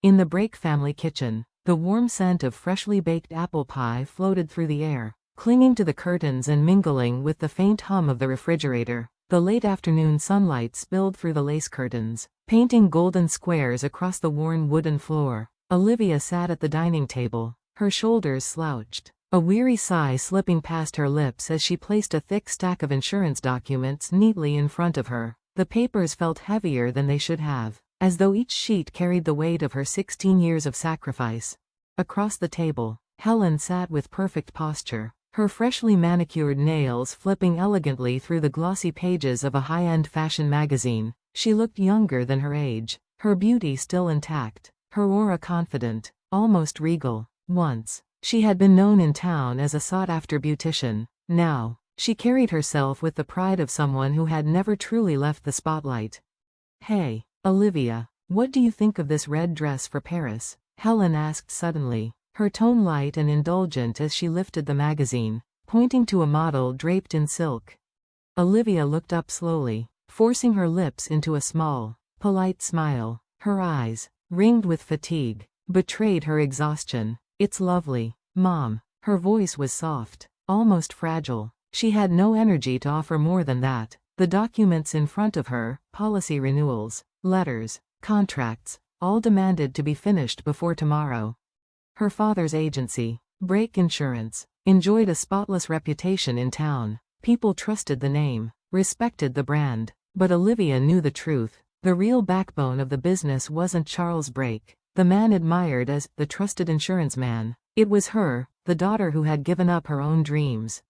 In the Brake family kitchen, the warm scent of freshly baked apple pie floated through the air, clinging to the curtains and mingling with the faint hum of the refrigerator. The late afternoon sunlight spilled through the lace curtains, painting golden squares across the worn wooden floor. Olivia sat at the dining table, her shoulders slouched, a weary sigh slipping past her lips as she placed a thick stack of insurance documents neatly in front of her. The papers felt heavier than they should have, as though each sheet carried the weight of her 16 years of sacrifice. Across the table, Helen sat with perfect posture, her freshly manicured nails flipping elegantly through the glossy pages of a high-end fashion magazine. She looked younger than her age, her beauty still intact, her aura confident, almost regal. Once, she had been known in town as a sought-after beautician. Now, she carried herself with the pride of someone who had never truly left the spotlight. "Hey, Olivia, what do you think of this red dress for Paris?" Helen asked suddenly, her tone light and indulgent as she lifted the magazine, pointing to a model draped in silk. Olivia looked up slowly, forcing her lips into a small, polite smile. Her eyes, ringed with fatigue, betrayed her exhaustion. "It's lovely, Mom." Her voice was soft, almost fragile. She had no energy to offer more than that. The documents in front of her, policy renewals, letters, contracts, all demanded to be finished before tomorrow. Her father's agency, Brake Insurance, enjoyed a spotless reputation in town. People trusted the name, respected the brand. But Olivia knew the truth. The real backbone of the business wasn't Charles Brake, the man admired as the trusted insurance man. It was her, the daughter who had given up her own dreams.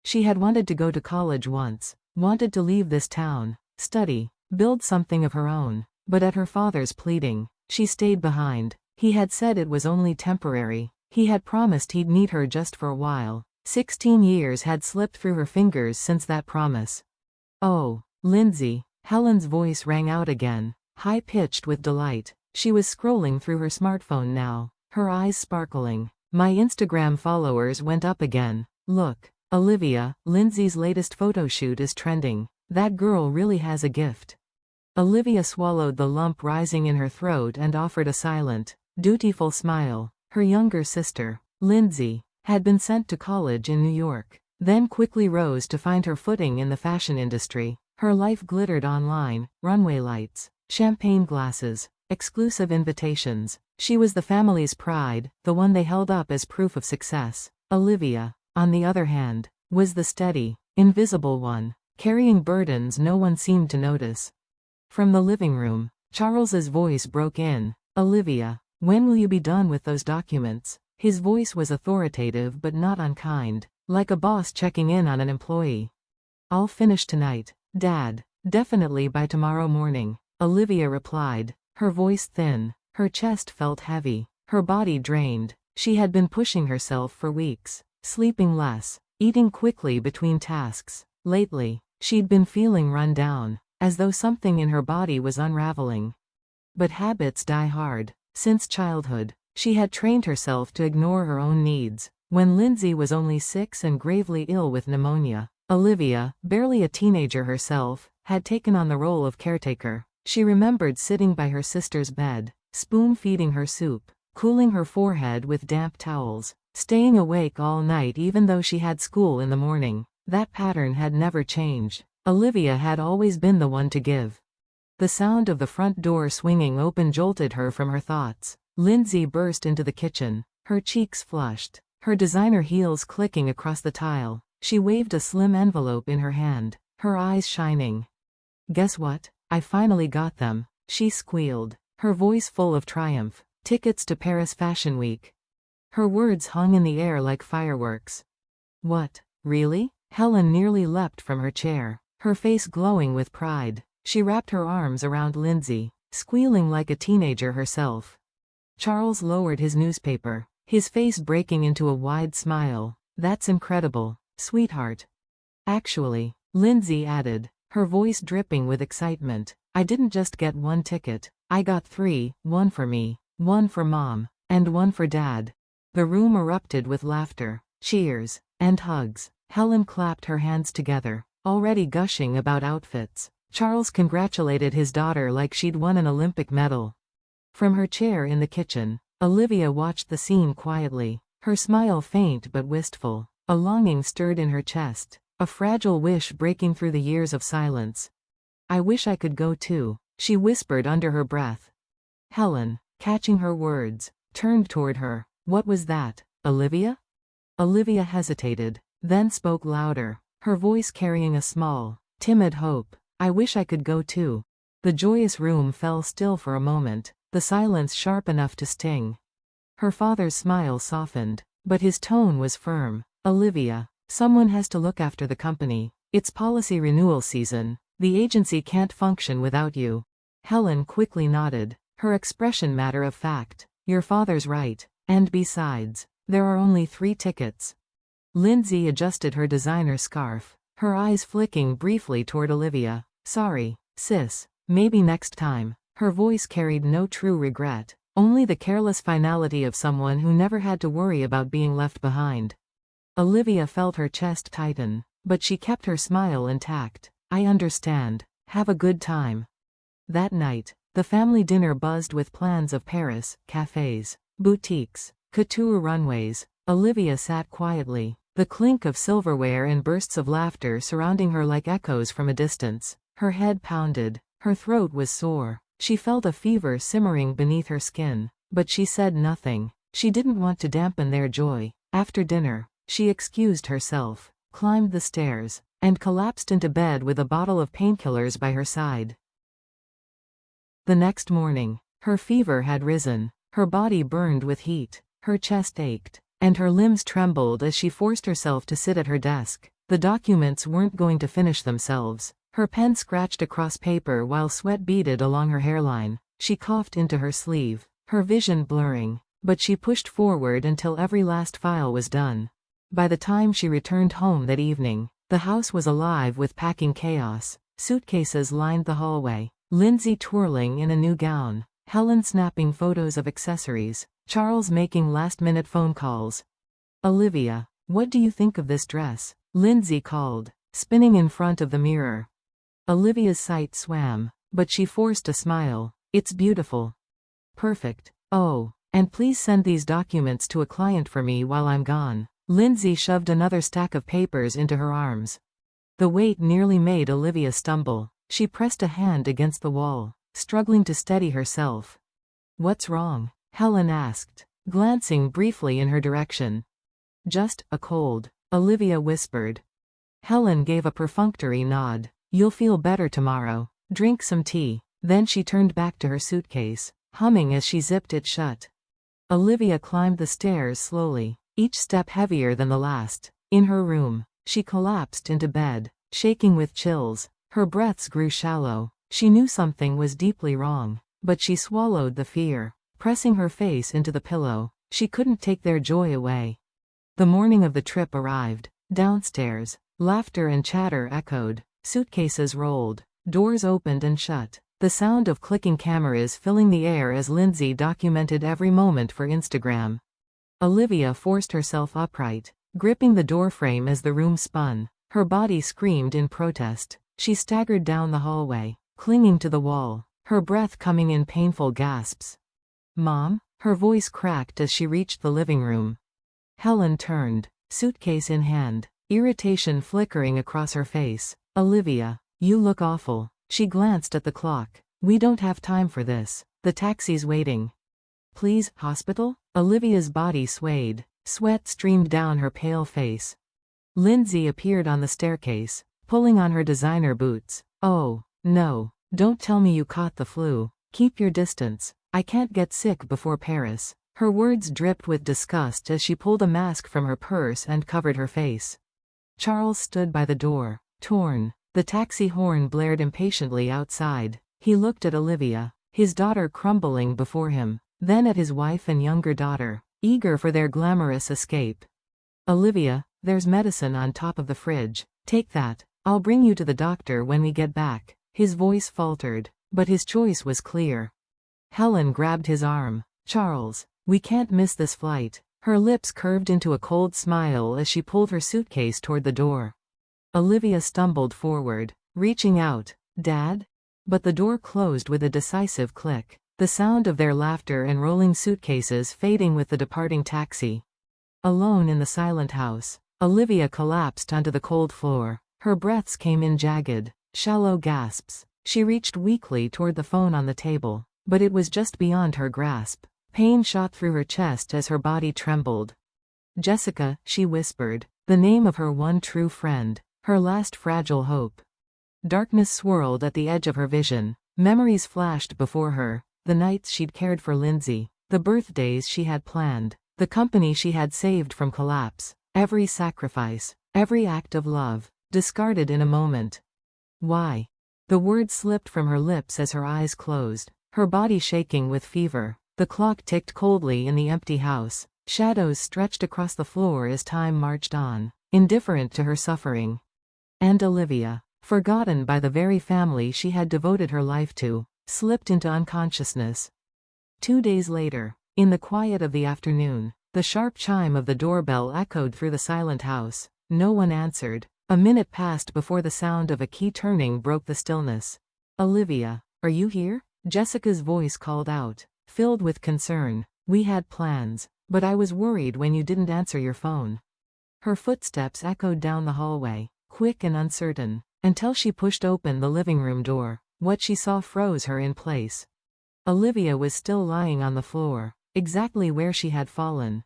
She had wanted to go to college once, wanted to leave this town, study, build something of her own. But at her father's pleading, she stayed behind. He had said it was only temporary. He had promised he'd need her just for a while. 16 years had slipped through her fingers since that promise. "Oh, Lindsay," Helen's voice rang out again, high-pitched with delight. She was scrolling through her smartphone now, her eyes sparkling. "My Instagram followers went up again. Look, Olivia, Lindsay's latest photo shoot is trending. That girl really has a gift." Olivia swallowed the lump rising in her throat and offered a silent, dutiful smile. Her younger sister, Lindsay, had been sent to college in New York, then quickly rose to find her footing in the fashion industry. Her life glittered online, runway lights, champagne glasses, exclusive invitations. She was the family's pride, the one they held up as proof of success. Olivia, on the other hand, was the steady, invisible one, carrying burdens no one seemed to notice. From the living room, Charles's voice broke in. "Olivia, when will you be done with those documents?" His voice was authoritative but not unkind, like a boss checking in on an employee. "I'll finish tonight, Dad. Definitely by tomorrow morning," Olivia replied, her voice thin. Her chest felt heavy, her body drained. She had been pushing herself for weeks, sleeping less, eating quickly between tasks. Lately, she'd been feeling run down, as though something in her body was unraveling. But habits die hard. Since childhood, she had trained herself to ignore her own needs. When Lindsay was only 6 and gravely ill with pneumonia, Olivia, barely a teenager herself, had taken on the role of caretaker. She remembered sitting by her sister's bed, spoon-feeding her soup, cooling her forehead with damp towels, staying awake all night even though she had school in the morning. That pattern had never changed. Olivia had always been the one to give. The sound of the front door swinging open jolted her from her thoughts. Lindsay burst into the kitchen, her cheeks flushed, her designer heels clicking across the tile. She waved a slim envelope in her hand, her eyes shining. "Guess what? I finally got them," she squealed, her voice full of triumph. "Tickets to Paris Fashion Week." Her words hung in the air like fireworks. "What, really?" Helen nearly leapt from her chair, her face glowing with pride. She wrapped her arms around Lindsay, squealing like a teenager herself. Charles lowered his newspaper, his face breaking into a wide smile. "That's incredible, sweetheart." "Actually," Lindsay added, her voice dripping with excitement, "I didn't just get one ticket. I got 3, one for me, one for Mom, and one for Dad." The room erupted with laughter, cheers, and hugs. Helen clapped her hands together, already gushing about outfits. Charles congratulated his daughter like she'd won an Olympic medal. From her chair in the kitchen, Olivia watched the scene quietly, her smile faint but wistful. A longing stirred in her chest, a fragile wish breaking through the years of silence. "I wish I could go too," she whispered under her breath. Helen, catching her words, turned toward her. "What was that, Olivia?" Olivia hesitated, then spoke louder, her voice carrying a small, timid hope. "I wish I could go too." The joyous room fell still for a moment, the silence sharp enough to sting. Her father's smile softened, but his tone was firm. "Olivia, someone has to look after the company. It's policy renewal season. The agency can't function without you." Helen quickly nodded, her expression matter of fact. "Your father's right, and besides, there are only 3 tickets." Lindsay adjusted her designer scarf, her eyes flicking briefly toward Olivia. "Sorry, sis, maybe next time." Her voice carried no true regret, only the careless finality of someone who never had to worry about being left behind. Olivia felt her chest tighten, but she kept her smile intact. "I understand. Have a good time." That night, the family dinner buzzed with plans of Paris, cafes, boutiques, couture runways. Olivia sat quietly, the clink of silverware and bursts of laughter surrounding her like echoes from a distance. Her head pounded, her throat was sore. She felt a fever simmering beneath her skin, but she said nothing. She didn't want to dampen their joy. After dinner, she excused herself, climbed the stairs, and collapsed into bed with a bottle of painkillers by her side. The next morning, her fever had risen, her body burned with heat, her chest ached, and her limbs trembled as she forced herself to sit at her desk. The documents weren't going to finish themselves. Her pen scratched across paper while sweat beaded along her hairline. She coughed into her sleeve, her vision blurring, but she pushed forward until every last file was done. By the time she returned home that evening, the house was alive with packing chaos. Suitcases lined the hallway, Lindsay twirling in a new gown, Helen snapping photos of accessories, Charles making last-minute phone calls. "Olivia, what do you think of this dress?" Lindsay called, spinning in front of the mirror. Olivia's sight swam, but she forced a smile. "It's beautiful." "Perfect. Oh, and please send these documents to a client for me while I'm gone." Lindsay shoved another stack of papers into her arms. The weight nearly made Olivia stumble. She pressed a hand against the wall, struggling to steady herself. "What's wrong?" Helen asked, glancing briefly in her direction. "Just a cold," Olivia whispered. Helen gave a perfunctory nod. "You'll feel better tomorrow. Drink some tea." Then she turned back to her suitcase, humming as she zipped it shut. Olivia climbed the stairs slowly, each step heavier than the last. In her room, she collapsed into bed, shaking with chills. Her breaths grew shallow. She knew something was deeply wrong, but she swallowed the fear, pressing her face into the pillow. She couldn't take their joy away. The morning of the trip arrived. Downstairs, laughter and chatter echoed. Suitcases rolled, doors opened and shut, the sound of clicking cameras filling the air as Lindsay documented every moment for Instagram. Olivia forced herself upright, gripping the doorframe as the room spun. Her body screamed in protest. She staggered down the hallway, clinging to the wall, her breath coming in painful gasps. "Mom?" Her voice cracked as she reached the living room. Helen turned, suitcase in hand, irritation flickering across her face. "Olivia, you look awful." She glanced at the clock. "We don't have time for this. The taxi's waiting." "Please, hospital?" Olivia's body swayed. Sweat streamed down her pale face. Lindsay appeared on the staircase, pulling on her designer boots. "Oh, no. Don't tell me you caught the flu. Keep your distance. I can't get sick before Paris." Her words dripped with disgust as she pulled a mask from her purse and covered her face. Charles stood by the door, torn. The taxi horn blared impatiently outside. He looked at Olivia, his daughter crumbling before him, then at his wife and younger daughter, eager for their glamorous escape. "Olivia, there's medicine on top of the fridge. Take that. I'll bring you to the doctor when we get back." His voice faltered, but his choice was clear. Helen grabbed his arm. "Charles, we can't miss this flight." Her lips curved into a cold smile as she pulled her suitcase toward the door. Olivia stumbled forward, reaching out. "Dad?" But the door closed with a decisive click. The the sound of their laughter and rolling suitcases fading with the departing taxi. Alone in the silent house, Olivia collapsed onto the cold floor. Her breaths came in jagged, shallow gasps. She reached weakly toward the phone on the table, but it was just beyond her grasp. Pain shot through her chest as her body trembled. Jessica, she whispered, the name of her one true friend, her last fragile hope. Darkness swirled at the edge of her vision. Memories flashed before her, the nights she'd cared for Lindsay, the birthdays she had planned, the company she had saved from collapse, every sacrifice, every act of love, discarded in a moment. Why? The words slipped from her lips as her eyes closed, her body shaking with fever. The clock ticked coldly in the empty house. Shadows stretched across the floor as time marched on, indifferent to her suffering. And Olivia, forgotten by the very family she had devoted her life to, slipped into unconsciousness. 2 days later, in the quiet of the afternoon, the sharp chime of the doorbell echoed through the silent house. No one answered. A minute passed before the sound of a key turning broke the stillness. Olivia, are you here? Jessica's voice called out, filled with concern. We had plans, but I was worried when you didn't answer your phone. Her footsteps echoed down the hallway, quick and uncertain, until she pushed open the living room door. What she saw froze her in place. Olivia was still lying on the floor, exactly where she had fallen.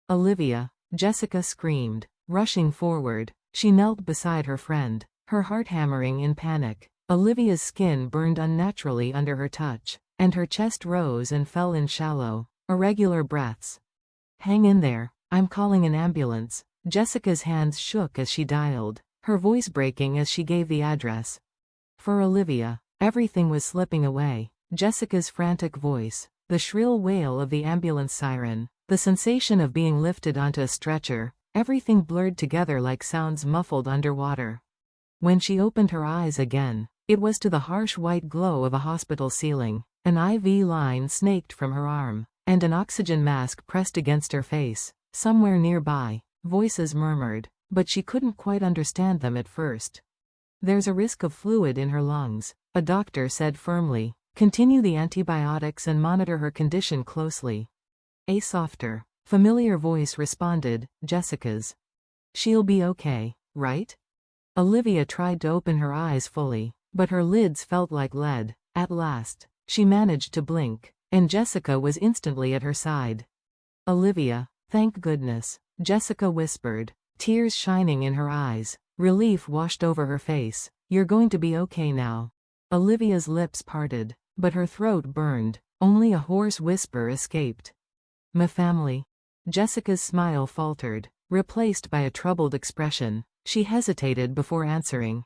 Olivia, Jessica screamed, rushing forward. She knelt beside her friend, her heart hammering in panic. Olivia's skin burned unnaturally under her touch, and her chest rose and fell in shallow, irregular breaths. Hang in there, I'm calling an ambulance. Jessica's hands shook as she dialed, her voice breaking as she gave the address. For Olivia, everything was slipping away. Jessica's frantic voice, the shrill wail of the ambulance siren, the sensation of being lifted onto a stretcher, everything blurred together like sounds muffled underwater. When she opened her eyes again, it was to the harsh white glow of a hospital ceiling. An IV line snaked from her arm, and an oxygen mask pressed against her face. Somewhere nearby, voices murmured, but she couldn't quite understand them at first. There's a risk of fluid in her lungs, a doctor said firmly. Continue the antibiotics and monitor her condition closely. A softer, familiar voice responded, Jessica's. She'll be okay, right? Olivia tried to open her eyes fully, but her lids felt like lead. At last, she managed to blink, and Jessica was instantly at her side. Olivia, thank goodness, Jessica whispered, tears shining in her eyes. Relief washed over her face. You're going to be okay now. Olivia's lips parted, but her throat burned. Only a hoarse whisper escaped. My family. Jessica's smile faltered, replaced by a troubled expression. She hesitated before answering.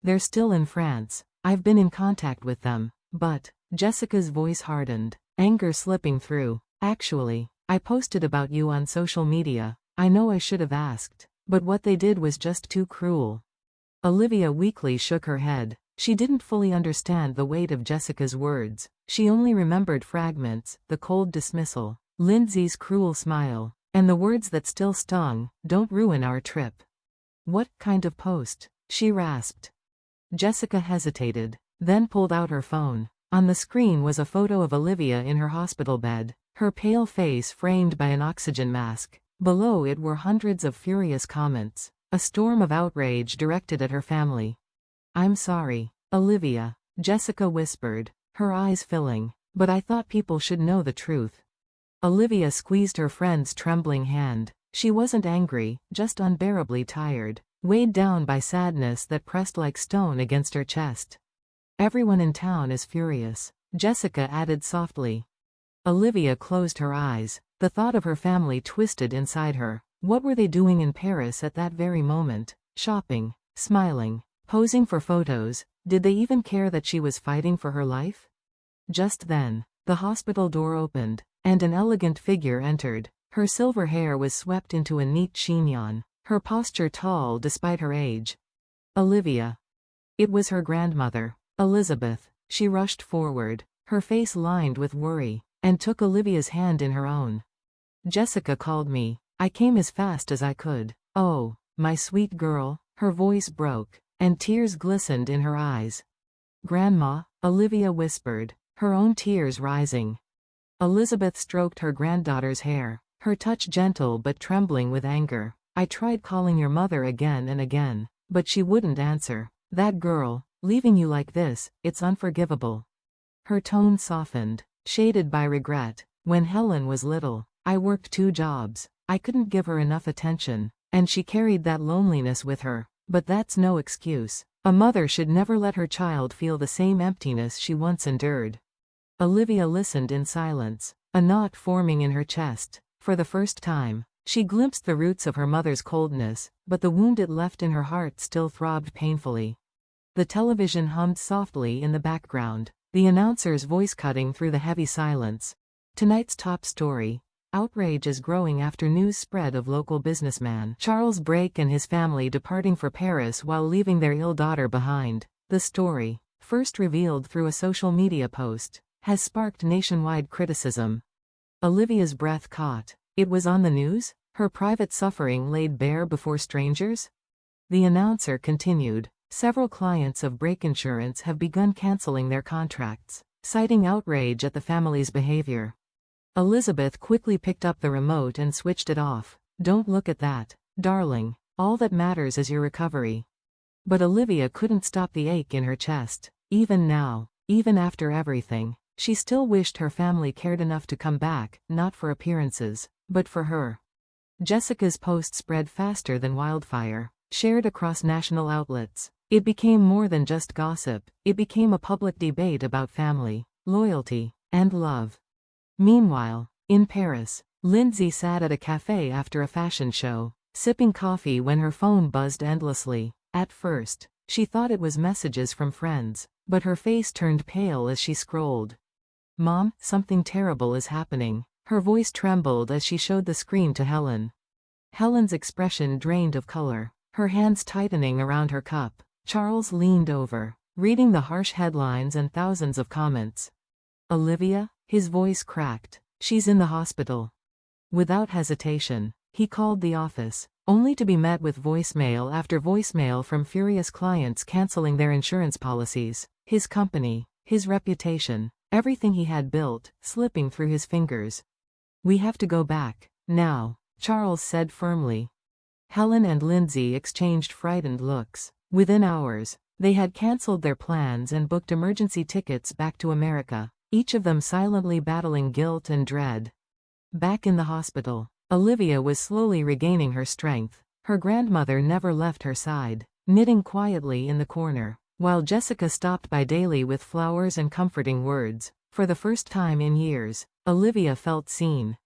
They're still in France. I've been in contact with them, but, Jessica's voice hardened, anger slipping through. Actually, I posted about you on social media. I know I should have asked, but what they did was just too cruel. Olivia weakly shook her head. She didn't fully understand the weight of Jessica's words. She only remembered fragments, the cold dismissal, Lindsay's cruel smile, and the words that still stung, don't ruin our trip. What kind of post? She rasped. Jessica hesitated, then pulled out her phone. On the screen was a photo of Olivia in her hospital bed, her pale face framed by an oxygen mask. Below it were hundreds of furious comments, a storm of outrage directed at her family. I'm sorry, Olivia, Jessica whispered, her eyes filling, but I thought people should know the truth. Olivia squeezed her friend's trembling hand. She wasn't angry, just unbearably tired, weighed down by sadness that pressed like stone against her chest. Everyone in town is furious, Jessica added softly. Olivia closed her eyes, the thought of her family twisted inside her. What were they doing in Paris at that very moment? Shopping, smiling, posing for photos. Did they even care that she was fighting for her life? Just then, the hospital door opened, and an elegant figure entered. Her silver hair was swept into a neat chignon, her posture tall despite her age. Olivia. It was her grandmother, Elizabeth. She rushed forward, her face lined with worry, and took Olivia's hand in her own. Jessica called me. I came as fast as I could. Oh, my sweet girl. Her voice broke, and tears glistened in her eyes. Grandma, Olivia whispered, her own tears rising. Elizabeth stroked her granddaughter's hair, her touch gentle but trembling with anger. I tried calling your mother again and again, but she wouldn't answer. That girl, leaving you like this, it's unforgivable. Her tone softened, shaded by regret. When Helen was little, I worked 2 jobs. I couldn't give her enough attention, and she carried that loneliness with her. But that's no excuse. A mother should never let her child feel the same emptiness she once endured. Olivia listened in silence, a knot forming in her chest. For the first time, she glimpsed the roots of her mother's coldness, but the wound it left in her heart still throbbed painfully. The television hummed softly in the background, the announcer's voice cutting through the heavy silence. Tonight's top story. Outrage is growing after news spread of local businessman Charles Brake and his family departing for Paris while leaving their ill daughter behind. The story, first revealed through a social media post, has sparked nationwide criticism. Olivia's breath caught. It was on the news? Her private suffering laid bare before strangers? The announcer continued. Several clients of Brake Insurance have begun canceling their contracts, citing outrage at the family's behavior. Elizabeth quickly picked up the remote and switched it off. Don't look at that, darling. All that matters is your recovery. But Olivia couldn't stop the ache in her chest. Even now, even after everything, she still wished her family cared enough to come back, not for appearances, but for her. Jessica's post spread faster than wildfire, shared across national outlets. It became more than just gossip. It became a public debate about family, loyalty, and love. Meanwhile, in Paris, Lindsay sat at a cafe after a fashion show, sipping coffee when her phone buzzed endlessly. At first, she thought it was messages from friends, but her face turned pale as she scrolled. Mom, something terrible is happening. Her voice trembled as she showed the screen to Helen. Helen's expression drained of color, her hands tightening around her cup. Charles leaned over, reading the harsh headlines and thousands of comments. Olivia? His voice cracked. She's in the hospital. Without hesitation, he called the office, only to be met with voicemail after voicemail from furious clients canceling their insurance policies. His company, his reputation, everything he had built, slipping through his fingers. We have to go back, now, Charles said firmly. Helen and Lindsay exchanged frightened looks. Within hours, they had canceled their plans and booked emergency tickets back to America, each of them silently battling guilt and dread. Back in the hospital, Olivia was slowly regaining her strength. Her grandmother never left her side, knitting quietly in the corner, while Jessica stopped by daily with flowers and comforting words. For the first time in years, Olivia felt seen.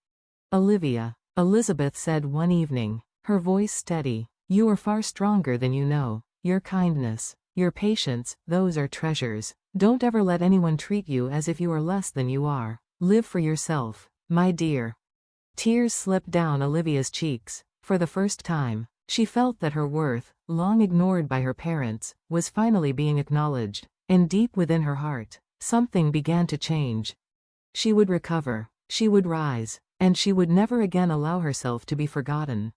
Olivia, Elizabeth said one evening, her voice steady, you are far stronger than you know. Your kindness, your patience, those are treasures. Don't ever let anyone treat you as if you are less than you are. Live for yourself, my dear. Tears slipped down Olivia's cheeks. For the first time, she felt that her worth, long ignored by her parents, was finally being acknowledged, and deep within her heart, something began to change. She would recover, she would rise, and she would never again allow herself to be forgotten.